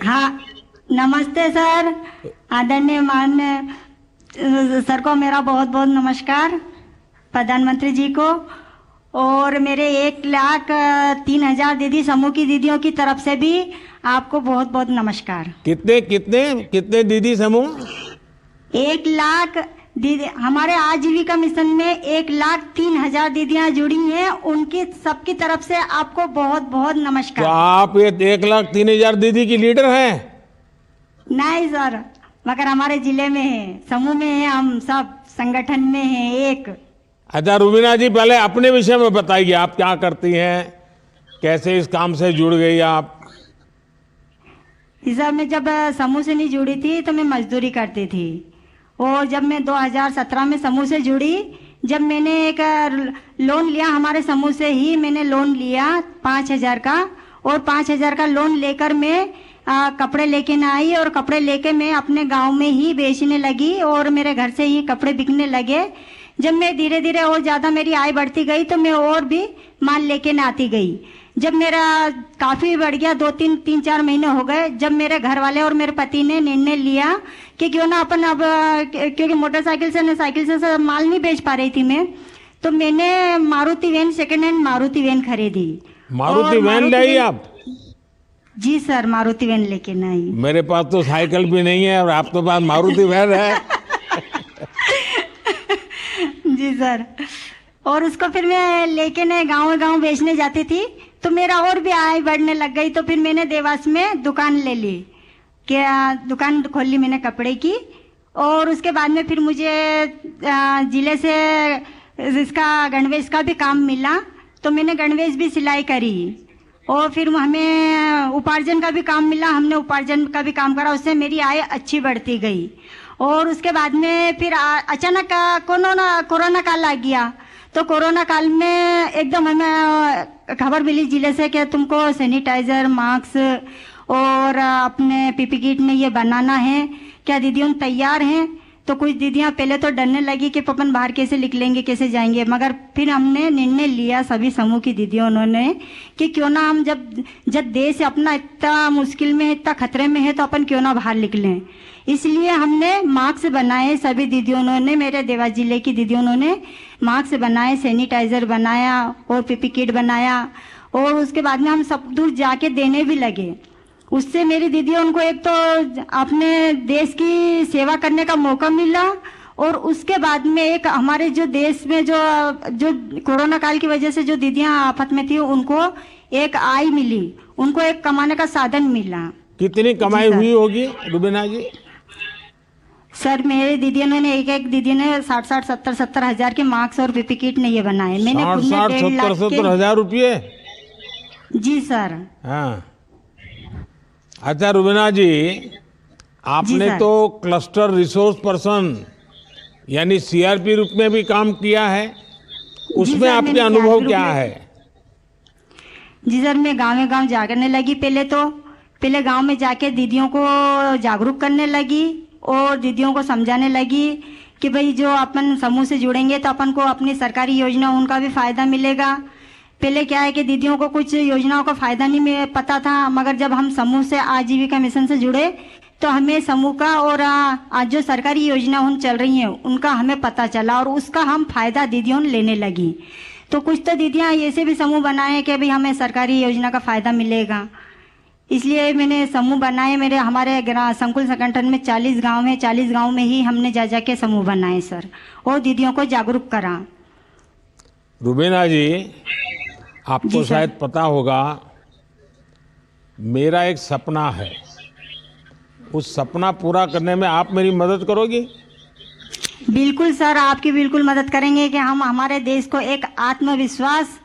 हाँ, नमस्ते सर। आदरणीय माननीय सर को मेरा बहुत बहुत नमस्कार, प्रधानमंत्री जी को, और मेरे 1,03,000 दीदी समूह की दीदियों की तरफ से भी आपको बहुत बहुत नमस्कार। कितने कितने कितने दीदी समूह? 1,00,000 दीदी हमारे आजीविका मिशन में 1,03,000 दीदियां जुड़ी हैं, उनकी सबकी तरफ से आपको बहुत बहुत तो नमस्कार। आप ये 1,03,000 दीदी की लीडर हैं? नहीं सर, मगर हमारे जिले में है, समूह में है, हम सब संगठन में है एक। अच्छा रुबीना जी, पहले अपने विषय में बताइए, आप क्या करती हैं, कैसे इस काम से जुड़ गई आप? सर मैं जब समूह से नहीं जुड़ी थी तो मैं मजदूरी करती थी, और जब मैं 2017 में समूह से जुड़ी, जब मैंने एक लोन लिया, हमारे समूह से ही मैंने लोन लिया 5,000 का, और 5,000 का लोन लेकर मैं कपड़े लेके न आई, और कपड़े लेके मैं अपने गांव में ही बेचने लगी, और मेरे घर से ही कपड़े बिकने लगे। जब मैं धीरे धीरे और ज़्यादा मेरी आय बढ़ती गई तो मैं और भी माल लेके न आती गई। जब मेरा काफ़ी बढ़ गया, 2-3-4 महीने हो गए, जब मेरे घर वाले और मेरे पति ने निर्णय लिया कि क्यों ना अपन अब, क्योंकि मोटरसाइकिल से साइकिल से माल नहीं बेच पा रही थी मैं, तो मैंने Maruti van, second hand Maruti van खरीदी। मारुति वैन लाई आप? जी सर, मारुति वैन लेके नहीं। मेरे पास तो साइकिल भी नहीं है और आपके पास मारुति वैन है। जी सर, और उसको फिर मैं लेके न गांव गांव बेचने जाती थी, तो मेरा और भी आय बढ़ने लग गई। तो फिर मैंने देवास में दुकान ले ली, क्या दुकान खोल ली मैंने कपड़े की, और उसके बाद में फिर मुझे जिले से इसका गणवेश का भी काम मिला, तो मैंने गणवेश भी सिलाई करी, और फिर हमें उपार्जन का भी काम मिला, हमने उपार्जन का भी काम करा, उससे मेरी आय अच्छी बढ़ती गई। और उसके बाद में फिर अचानक कोरोना काल आ गया, तो कोरोना काल में एकदम हमें खबर मिली जिले से कि तुमको सैनिटाइजर, मास्क और अपने पीपी किट में ये बनाना है, क्या दीदियों तैयार हैं? तो कुछ दीदियां पहले तो डरने लगी कि अपन बाहर कैसे निकलेंगे, कैसे जाएंगे, मगर फिर हमने निर्णय लिया सभी समूह की दीदियों उन्होंने कि क्यों ना हम जब देश अपना इतना मुश्किल में है, इतना खतरे में है, तो अपन क्यों ना बाहर निकलें। इसलिए हमने मास्क बनाए, सभी दीदियों ने, मेरे देवास जिले की दीदियों ने मास्क बनाए, सैनिटाइजर बनाया और पीपी किट बनाया, और उसके बाद में हम सब दूर जाके देने भी लगे। उससे मेरी दीदियों उनको एक तो अपने देश की सेवा करने का मौका मिला, और उसके बाद में एक हमारे जो देश में जो कोरोना काल की वजह से जो दीदियां आफत में थी, उनको एक आय मिली, उनको एक कमाने का साधन मिला। कितनी कमाई हुई होगी रुबीना जी? सर मेरे दीदियों ने एक दीदी ने 60-70 हजार के मास्क और पीपी किट ने ये बनाए। मैंने 60-70 हजार रुपये? जी सर। हाँ, अच्छा रुबीना जी, आपने तो क्लस्टर रिसोर्स पर्सन यानी सीआरपी रूप में भी काम किया है, उसमें आपके अनुभव क्या है? जी सर, मैं गाँव जागरने लगी, पहले गांव में जाके दीदियों को जागरूक करने लगी, और दीदियों को समझाने लगी कि भाई जो अपन समूह से जुड़ेंगे तो अपन को अपनी सरकारी योजना उनका भी फायदा मिलेगा। पहले क्या है कि दीदियों को कुछ योजनाओं का फायदा नहीं पता था, मगर जब हम समूह से आजीविका मिशन से जुड़े तो हमें समूह का और आज जो सरकारी योजना उन चल रही हैं उनका हमें पता चला, और उसका हम फायदा दीदियों लेने लगी। तो कुछ तो दीदियां ऐसे भी समूह बनाए कि भाई हमें सरकारी योजना का फायदा मिलेगा, इसलिए मैंने समूह बनाए। हमारे संकुल संगठन में 40 गांव हैं, 40 गांव में ही हमने जा के समूह बनाए सर, और दीदियों को जागरूक करा। रुबीना जी, आपको शायद पता होगा, मेरा एक सपना है, उस सपना पूरा करने में आप मेरी मदद करोगी? बिल्कुल सर, आपकी बिल्कुल मदद करेंगे कि हम हमारे देश को एक आत्मविश्वास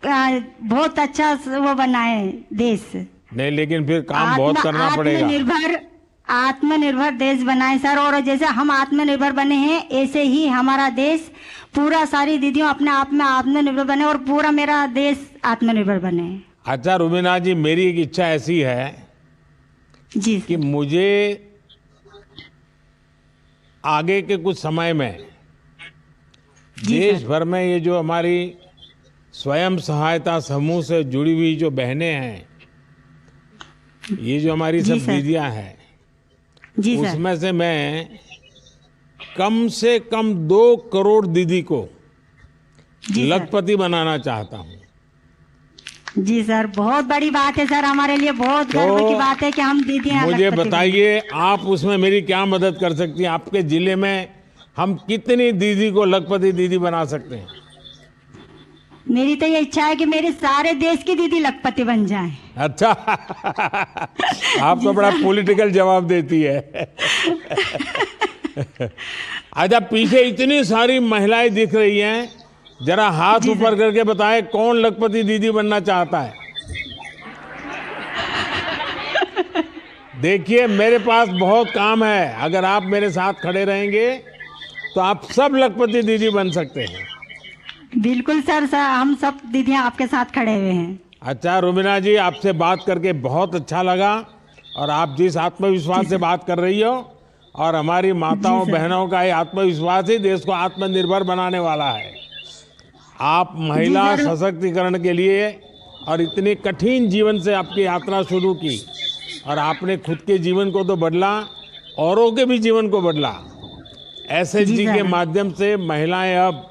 बहुत अच्छा वो बनाए देश। नहीं, लेकिन फिर काम बहुत करना पड़ेगा। आत्मनिर्भर देश बनाए सर, और जैसे हम आत्मनिर्भर बने हैं ऐसे ही हमारा देश पूरा, सारी दीदियों अपने आप में आत्मनिर्भर बने, और पूरा मेरा देश आत्मनिर्भर बने। अच्छा रुबीना जी, मेरी एक इच्छा ऐसी है जी कि मुझे आगे के कुछ समय में देश भर में ये जो हमारी स्वयं सहायता समूह से जुड़ी हुई जो बहनें हैं, ये जो हमारी जी सब सर। दीदियां हैं, जी सर। उसमें से मैं कम से कम 2 करोड़ दीदी को जी सर। लखपति बनाना चाहता हूँ। जी सर, बहुत बड़ी बात है सर, हमारे लिए बहुत तो गर्व की बात है कि हम दीदियां मुझे लखपति बनी। बताइए, आप उसमें मेरी क्या मदद कर सकती हैं? आपके जिले में हम कितनी दीदी को लखपति दीदी बना सकते हैं? मेरी तो ये इच्छा है कि मेरे सारे देश की दीदी लखपति बन जाएं। अच्छा। आप तो बड़ा पॉलिटिकल जवाब देती है। अच्छा, पीछे इतनी सारी महिलाएं दिख रही हैं, जरा हाथ जी ऊपर सर। करके बताएं कौन लखपति दीदी बनना चाहता है? देखिए, मेरे पास बहुत काम है। अगर आप मेरे साथ खड़े रहेंगे तो आप सब लखपति दीदी बन सकते हैं। बिल्कुल सर, सर हम सब दीदियां आपके साथ खड़े हुए हैं। अच्छा रुबीना जी, आपसे बात करके बहुत अच्छा लगा, और आप जिस आत्मविश्वास से बात कर रही हो, और हमारी माताओं जी सर। बहनों का ये आत्मविश्वास ही देश को आत्मनिर्भर बनाने वाला है। आप महिला जी सर। सशक्तिकरण के लिए, और इतने कठिन जीवन से आपकी यात्रा शुरू की, और आपने खुद के जीवन को तो बदला, औरों के भी जीवन को बदला। एसएचजी जी के सर। माध्यम से महिलाएं अब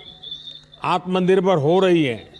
आत्मनिर्भर हो रही हैं।